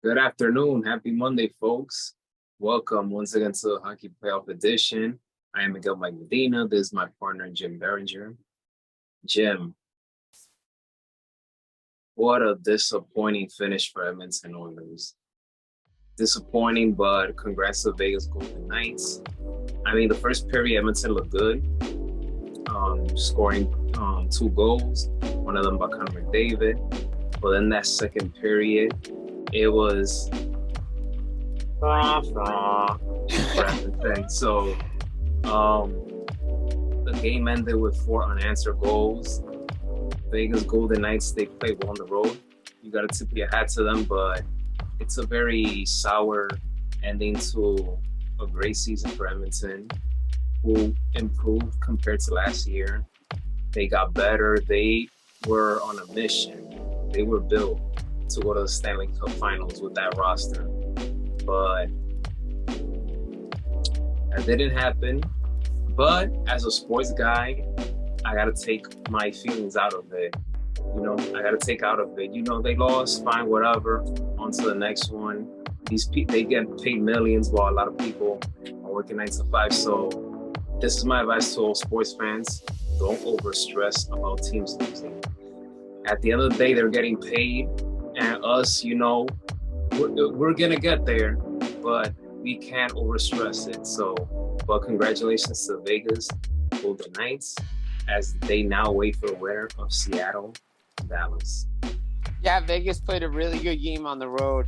Good afternoon. Happy Monday, folks. Welcome once again to Hockey Playoff Edition. I am Miguel Mike Medina. This is my partner, Jim Biringer. Jim, what a disappointing finish for Edmonton Oilers. Disappointing, but congrats to Vegas Golden Knights. I mean, the first period, Edmonton looked good, scoring 2 goals, one of them by Connor McDavid. But then that second period, it was so the game ended with 4 unanswered goals. Vegas Golden Knights, they played well on the road. You got to tip your hat to them, but it's a very sour ending to a great season for Edmonton, who improved compared to last year. They got better. They were on a mission. They were built to go to the Stanley Cup Finals with that roster. But that didn't happen. But as a sports guy, I got to take my feelings out of it. I got to take out of it. They lost, fine, whatever. On to the next one. These people, they get paid millions while a lot of people are working 9 to 5. So this is my advice to all sports fans. Don't overstress about teams losing. At the end of the day, they're getting paid. And us, we're going to get there, but we can't overstress it. So, but congratulations to Vegas Golden Knights as they now wait for the winner of Seattle, Dallas. Yeah, Vegas played a really good game on the road.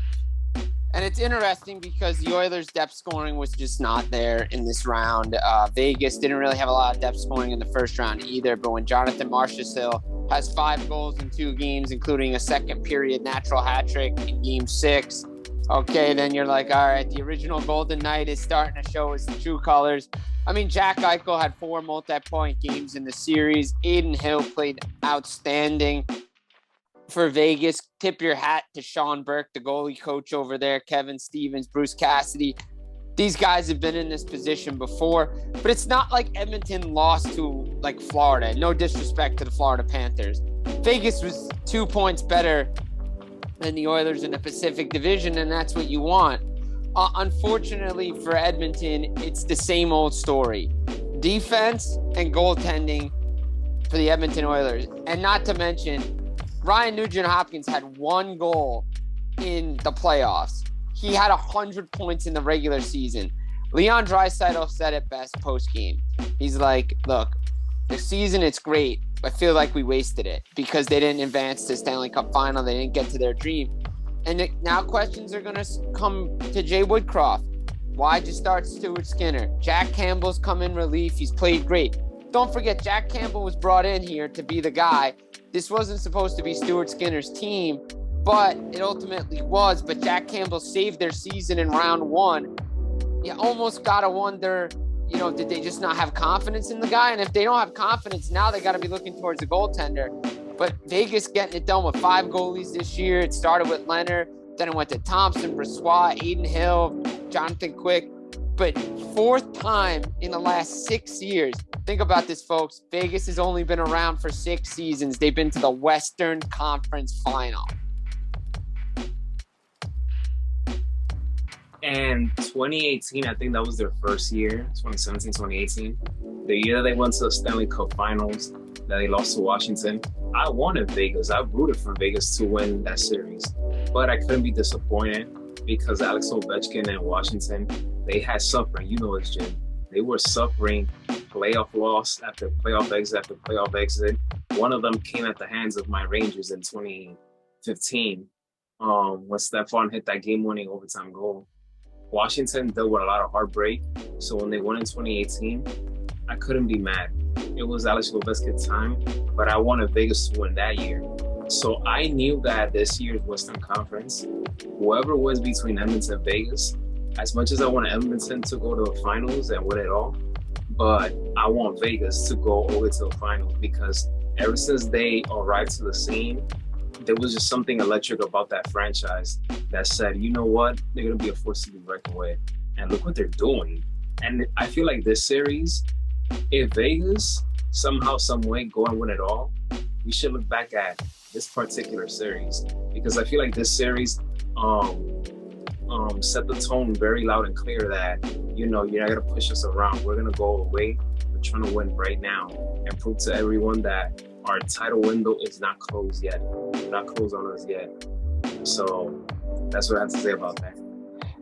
And it's interesting because the Oilers' depth scoring was just not there in this round. Vegas didn't really have a lot of depth scoring in the first round either. But when Jonathan Marchessault has 5 goals in 2 games, including a second period natural hat trick in Game 6, okay, then you're like, all right, the original Golden Knight is starting to show its true colors. I mean, Jack Eichel had 4 multi-point games in the series. Adin Hill played outstanding for Vegas. Tip your hat to Sean Burke, the goalie coach over there, Kevin Stevens, Bruce Cassidy. These guys have been in this position before, but it's not like Edmonton lost to like Florida. No disrespect to the Florida Panthers. Vegas was 2 points better than the Oilers in the Pacific Division, and that's what you want. Unfortunately for Edmonton, it's the same old story. Defense and goaltending for the Edmonton Oilers. And not to mention, Ryan Nugent-Hopkins had 1 goal in the playoffs. He had 100 points in the regular season. Leon Draisaitl said it best post-game. He's like, look, the season, it's great. I feel like we wasted it because they didn't advance to Stanley Cup final. They didn't get to their dream. And now questions are going to come to Jay Woodcroft. Why'd you start Stuart Skinner? Jack Campbell's come in relief. He's played great. Don't forget, Jack Campbell was brought in here to be the guy. This wasn't supposed to be Stuart Skinner's team, but it ultimately was. But Jack Campbell saved their season in round 1. You almost got to wonder, did they just not have confidence in the guy? And if they don't have confidence, now they got to be looking towards the goaltender. But Vegas getting it done with 5 goalies this year. It started with Leonard, then it went to Thompson, Brossoit, Adin Hill, Jonathan Quick. But 4th time in the last 6 years. Think about this, folks. Vegas has only been around for 6 seasons. They've been to the Western Conference Final. And 2018, I think that was their first year, 2017, 2018. The year they went to the Stanley Cup Finals, that they lost to Washington. I wanted Vegas. I rooted for Vegas to win that series. But I couldn't be disappointed because Alex Ovechkin and Washington, they had suffering. You know this, Jim. They were suffering playoff loss after playoff exit after playoff exit. One of them came at the hands of my Rangers in 2015 when Stephon hit that game-winning overtime goal. Washington dealt with a lot of heartbreak. So when they won in 2018, I couldn't be mad. It was Alex Ovechkin's time, but I wanted Vegas to win that year. So I knew that this year's Western Conference, whoever was between Edmonton and Vegas, as much as I want Edmonton to go to the finals and win it all, but I want Vegas to go all the way to the finals because ever since they arrived to the scene, there was just something electric about that franchise that said, you know what, they're going to be a force to be reckoned with. And look what they're doing. And I feel like this series, if Vegas somehow, some way go and win it all, we should look back at this particular series, because I feel like this series set the tone very loud and clear that, you're not gonna push us around. We're gonna go all the way. We're trying to win right now and prove to everyone that our title window is not closed yet. Not closed on us yet. So that's what I have to say about that.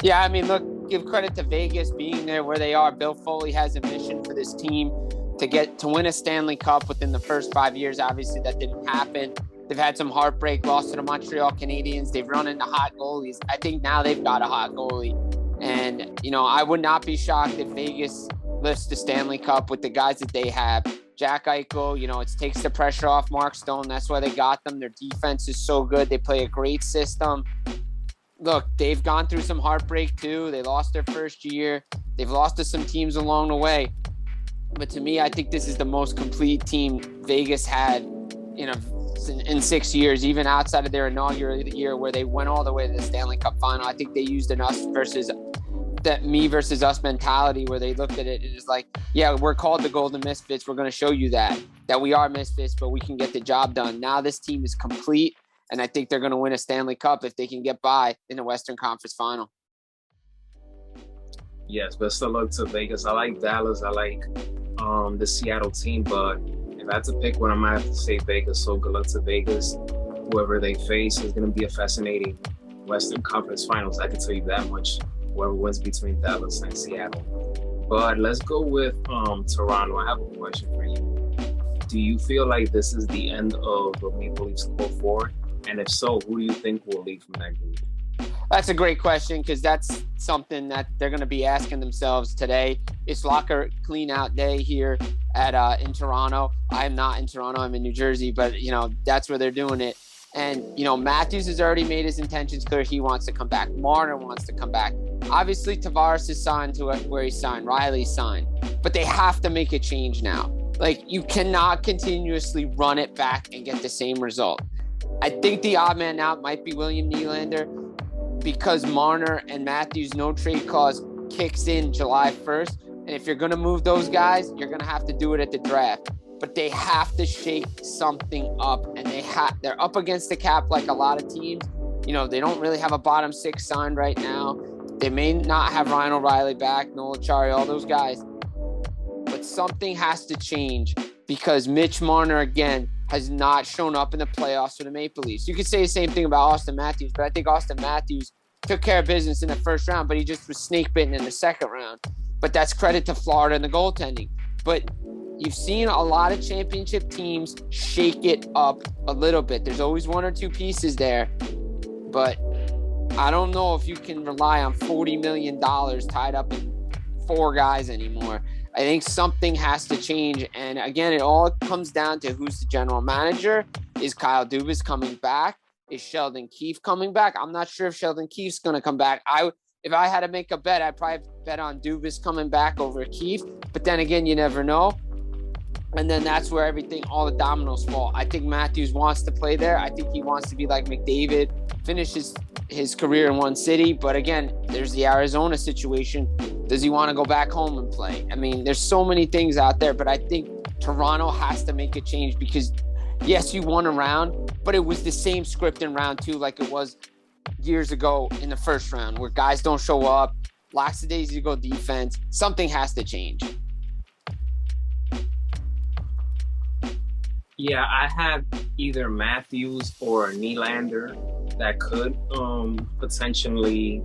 Yeah, I mean, look, give credit to Vegas being there where they are. Bill Foley has a mission for this team to win a Stanley Cup within the first 5 years. Obviously, that didn't happen. They've had some heartbreak, lost to the Montreal Canadiens. They've run into hot goalies. I think now they've got a hot goalie. And, I would not be shocked if Vegas lifts the Stanley Cup with the guys that they have. Jack Eichel, it takes the pressure off Mark Stone. That's why they got them. Their defense is so good. They play a great system. Look, they've gone through some heartbreak too. They lost their first year. They've lost to some teams along the way. But to me, I think this is the most complete team Vegas had in 6 years, even outside of their inaugural year where they went all the way to the Stanley Cup final. I think they used an me versus us mentality where they looked at it and it's like, yeah, we're called the Golden Misfits. We're going to show you that we are misfits, but we can get the job done. Now this team is complete, and I think they're going to win a Stanley Cup if they can get by in the Western Conference final. Yes, best of luck to Vegas. I like Dallas. I like the Seattle team, but if I had to pick one, I might have to say Vegas. So good luck to Vegas. Whoever they face is going to be a fascinating Western Conference Finals. I can tell you that much. Whoever wins between Dallas and Seattle. But let's go with Toronto. I have a question for you. Do you feel like this is the end of the Maple Leafs go forward? And if so, who do you think will leave from that group? That's a great question, because that's something that they're going to be asking themselves today. It's locker clean out day here in Toronto. I'm not in Toronto. I'm in New Jersey, but that's where they're doing it. And Matthews has already made his intentions clear. He wants to come back. Marner wants to come back. Obviously, Tavares is signed to where he signed. Riley's signed, but they have to make a change now. Like, you cannot continuously run it back and get the same result. I think the odd man out might be William Nylander, because Marner and Matthews' no trade clause kicks in July 1st. And if you're going to move those guys, you're going to have to do it at the draft. But they have to shake something up, and they're up against the cap like a lot of teams. They don't really have a bottom six signed right now. They may not have Ryan O'Reilly back, Noel Acciari, all those guys. But something has to change, because Mitch Marner, again, has not shown up in the playoffs for the Maple Leafs. You could say the same thing about Austin Matthews, but I think Austin Matthews took care of business in the first round, but he just was snake bitten in the second round. But that's credit to Florida and the goaltending. But you've seen a lot of championship teams shake it up a little bit. There's always one or two pieces there, but I don't know if you can rely on $40 million tied up in 4 guys anymore. I think something has to change. And again, it all comes down to who's the general manager. Is Kyle Dubas coming back? Is Sheldon Keefe coming back? I'm not sure if Sheldon Keefe's going to come back. If I had to make a bet, I'd probably bet on Dubas coming back over Keefe. But then again, you never know. And then that's where all the dominoes fall. I think Matthews wants to play there. I think he wants to be like McDavid, finish his career in one city. But again, there's the Arizona situation. Does he want to go back home and play? I mean, there's so many things out there, but I think Toronto has to make a change, because yes, you won a round, but it was the same script in round 2 like it was years ago in the first round, where guys don't show up, lackadaisical defense. Something has to change. Yeah, I have either Matthews or Nylander that could potentially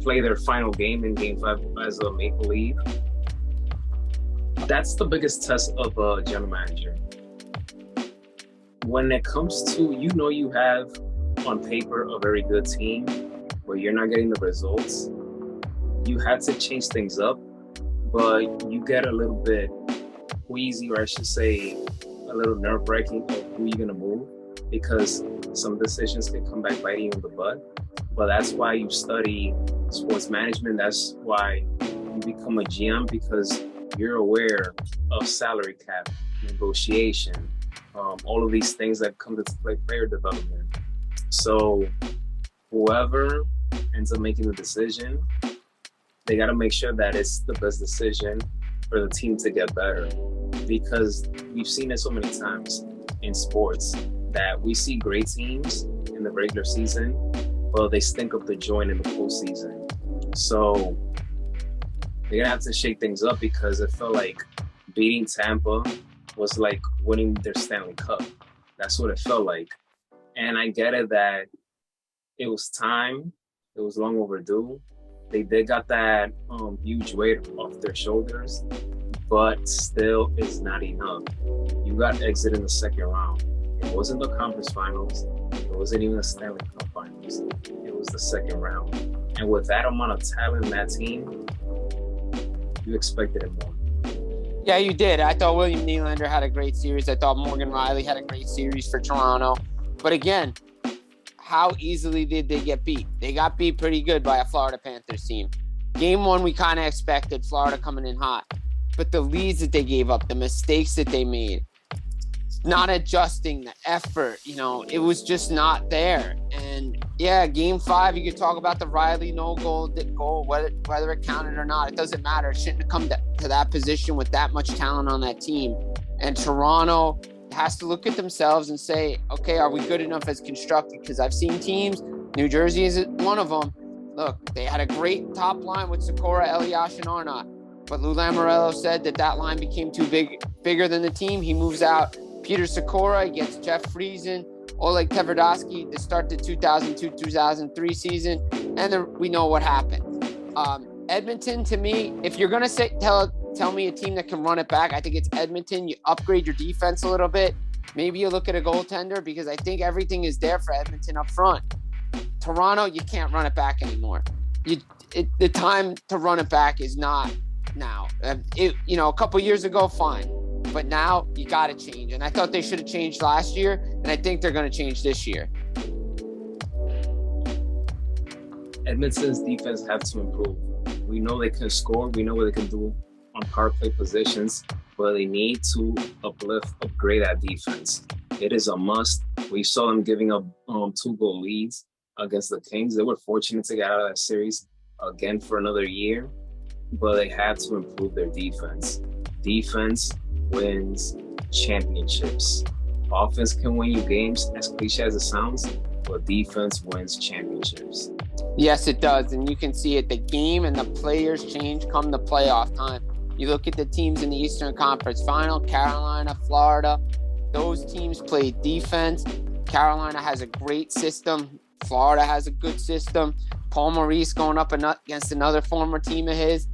play their final game in Game 5 as a Maple Leaf. That's the biggest test of a general manager. When it comes to, you have on paper a very good team, but you're not getting the results. You have to change things up, but you get a little bit queasy, or I should say a little nerve-wracking of who you're going to move, because some decisions can come back biting you in the butt. But that's why you study sports management. That's why you become a GM, because you're aware of salary cap, negotiation, all of these things that come to play player development. So whoever ends up making the decision, they got to make sure that it's the best decision for the team to get better. because we've seen it so many times in sports that we see great teams in the regular season, but they stink up the joint in the postseason. So they're gonna have to shake things up because it felt like beating Tampa was like winning their Stanley Cup. That's what it felt like. And I get it that it was time. It was long overdue. They got that huge weight off their shoulders, but still it's not enough. You got exit in the second round. It wasn't the conference finals. It wasn't even the Stanley Cup finals. It was the second round. And with that amount of talent in that team, you expected it more. Yeah, you did. I thought William Nylander had a great series. I thought Morgan Riley had a great series for Toronto. But again, how easily did they get beat? They got beat pretty good by a Florida Panthers team. Game one, we kind of expected Florida coming in hot. But the leads that they gave up, the mistakes that they made, not adjusting, the effort, it was just not there. And yeah, game 5, you could talk about the Riley goal, whether it counted or not. It doesn't matter. It shouldn't have come to that position with that much talent on that team. And Toronto has to look at themselves and say, okay, are we good enough as constructed? Because I've seen teams, New Jersey is one of them. Look, they had a great top line with Sikora, Eliash, and Arnott. But Lou Lamoriello said that line became too bigger than the team. He moves out Peter Sikora, gets Jeff Friesen, Oleg Tverdovsky to start the 2002-2003 season, and we know what happened. Edmonton, to me, if you're going to tell me a team that can run it back, I think it's Edmonton. You upgrade your defense a little bit. Maybe you look at a goaltender because I think everything is there for Edmonton up front. Toronto, you can't run it back anymore. The time to run it back is not now. A couple years ago, fine. But now you got to change. And I thought they should have changed last year, and I think they're going to change this year. Edmonton's defense have to improve. We know they can score. We know what they can do on power play positions, but they need to upgrade that defense. It is a must. We saw them giving up 2-goal leads against the Kings. They were fortunate to get out of that series again for another year, but they have to improve their defense. Defense wins championships. Offense can win you games, as cliche as it sounds, but defense wins championships. Yes, it does, and you can see it. The game and the players change come the playoff time. You look at the teams in the Eastern Conference Final, Carolina, Florida. Those teams play defense. Carolina has a great system. Florida has a good system. Paul Maurice going up against another former team of his.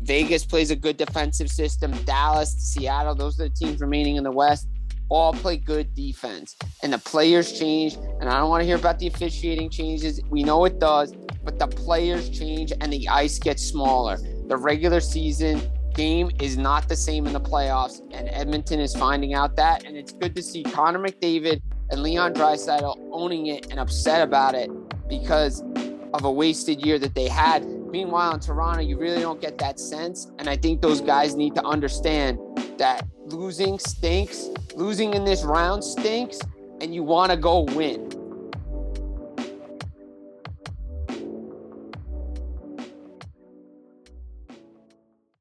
Vegas plays a good defensive system. Dallas, Seattle, those are the teams remaining in the West. All play good defense. And the players change. And I don't want to hear about the officiating changes. We know it does. But the players change and the ice gets smaller. The regular season game is not the same in the playoffs. And Edmonton is finding out that. And it's good to see Connor McDavid and Leon Draisaitl owning it and upset about it because of a wasted year that they had. Meanwhile, in Toronto, you really don't get that sense. And I think those guys need to understand that losing stinks. Losing in this round stinks. And you want to go win.